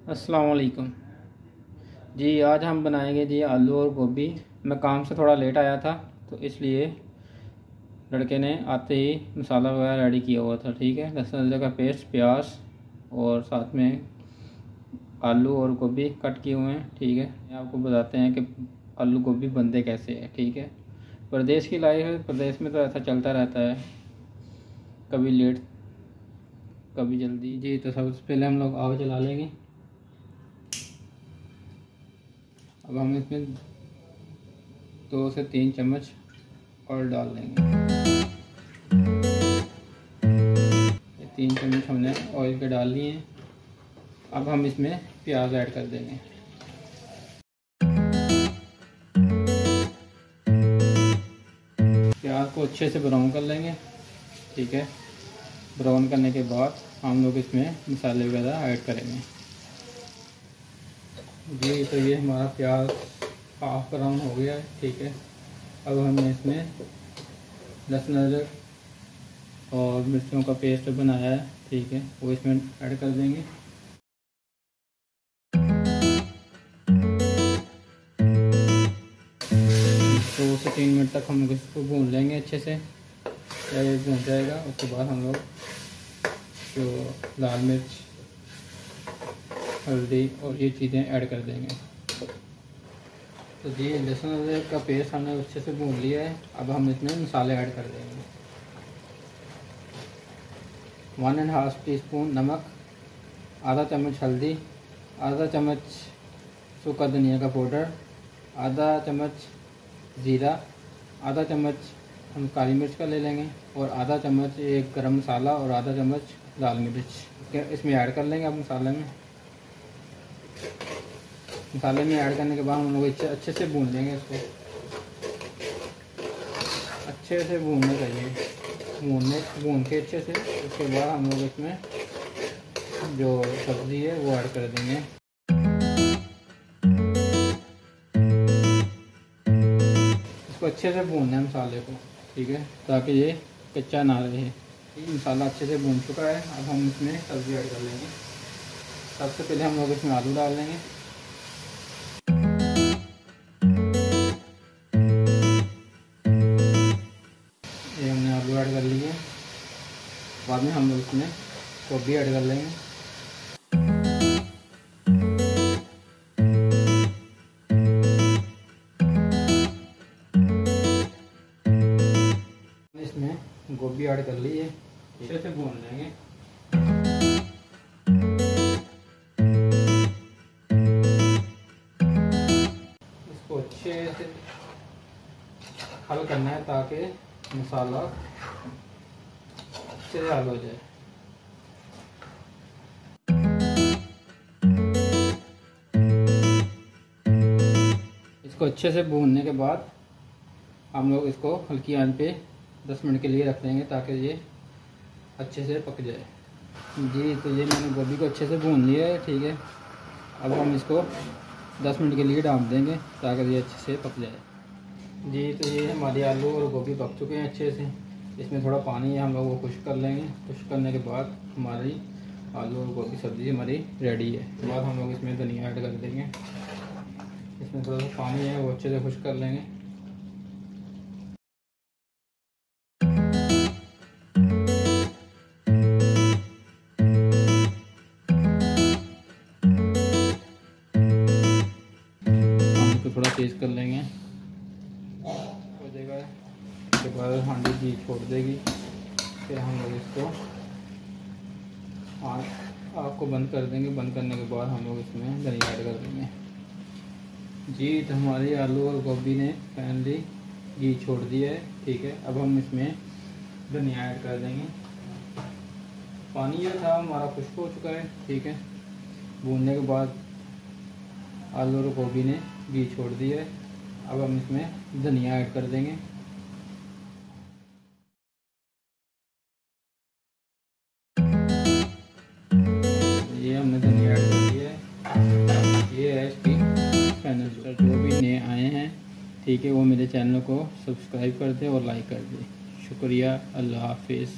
अस्सलाम वालेकुम जी। आज हम बनाएंगे जी आलू और गोभी। मैं काम से थोड़ा लेट आया था तो इसलिए लड़के ने आते ही मसाला वगैरह रेडी किया हुआ था। ठीक है, लहसुन अदरक का पेस्ट, प्याज और साथ में आलू और गोभी कट किए हुए हैं। ठीक है, ये आपको बताते हैं कि आलू गोभी बनते कैसे हैं। ठीक है, प्रदेश की लाइफ है, प्रदेश में तो ऐसा चलता रहता है, कभी लेट कभी जल्दी जी। तो सबसे पहले हम लोग आग जला लेंगे। अब हम इसमें 2 से 3 चम्मच ऑयल डाल देंगे। ये 3 चम्मच हमने ऑयल के डाल लिए हैं। अब हम इसमें प्याज ऐड कर देंगे। प्याज को अच्छे से ब्राउन कर लेंगे। ठीक है, ब्राउन करने के बाद हम लोग इसमें मसाले वगैरह ऐड करेंगे जी। तो ये हमारा प्याज हाफ ब्राउन हो गया है। ठीक है, अब हमने इसमें लहसुन अदरक और मिर्चों का पेस्ट बनाया है, ठीक है, वो इसमें ऐड कर देंगे। दो से 3 मिनट तक हम लोग इसको भून लेंगे अच्छे से। जब ये भून जाएगा उसके बाद हम लोग जो लाल मिर्च, हल्दी और ये चीज़ें ऐड कर देंगे। तो जी लहसुन अदरक का पेस्ट हमने अच्छे से भून लिया है। अब हम इसमें मसाले ऐड कर देंगे। 1.5 टीस्पून नमक, आधा चम्मच हल्दी, आधा चम्मच सूखा धनिया का पाउडर, आधा चम्मच ज़ीरा, आधा चम्मच हम काली मिर्च का ले लेंगे और आधा चम्मच एक गरम मसाला और आधा चम्मच लाल मिर्च इसमें ऐड कर लेंगे। अब मसाले में ऐड करने के बाद हम लोग अच्छे से भून लेंगे। इसको अच्छे से भूनना चाहिए, भून के अच्छे से। उसके बाद हम लोग इसमें जो सब्ज़ी है वो ऐड कर देंगे। इसको अच्छे से भूनना है मसाले को, ठीक है, ताकि ये कच्चा ना रहे। मसाला अच्छे से भून चुका है। अब हम इसमें सब्ज़ी ऐड कर लेंगे। सबसे पहले हम लोग इसमें आलू डाल देंगे। ये हमने आलू ऐड कर लिए। बाद में हम लोग इसमें गोभी ऐड कर लेंगे। इसमें गोभी ऐड कर ली है, अच्छे से भून लेंगे। इसको अच्छे से हल करना है ताकि मसाला अच्छे से हल हो जाए। इसको अच्छे से भूनने के बाद हम लोग इसको हल्की आंच पे 10 मिनट के लिए रख देंगे ताकि ये अच्छे से पक जाए जी। तो ये मैंने गोभी को अच्छे से भून लिया है, ठीक है। अब हम इसको 10 मिनट के लिए डाल देंगे ताकि ये अच्छे से पक जाए जी। तो ये हमारे आलू और गोभी पक चुके हैं अच्छे से। इसमें थोड़ा पानी है, हम लोग वो खुश्क कर लेंगे। खुश्क करने के बाद हमारी आलू और गोभी सब्ज़ी हमारी रेडी है। उसके बाद हम लोग इसमें धनिया ऐड कर देंगे। इसमें थोड़ा सा पानी है, वो अच्छे से खुश्क कर लेंगे। थोड़ा तेज़ कर लेंगे, हो जाएगा। उसके बाद हांडी घी छोड़ देगी। फिर हम लोग इसको आग को बंद कर देंगे। बंद करने के बाद हम लोग इसमें धनिया ऐड कर देंगे जी। तो हमारी आलू और गोभी ने फाइनली घी छोड़ दिया है, ठीक है। अब हम इसमें धनिया ऐड कर देंगे। पानी जो था हमारा खुश्क हो चुका है, ठीक है। भूनने के बाद आलू और गोभी ने घी छोड़ दिया है। अब हम इसमें धनिया ऐड कर देंगे। ये हमने धनिया ऐड कर दिया है। ये है इसकी फाइनल। जो भी नए आए हैं, ठीक है, वो मेरे चैनल को सब्सक्राइब कर दे और लाइक कर दे। शुक्रिया, अल्लाह हाफिज़।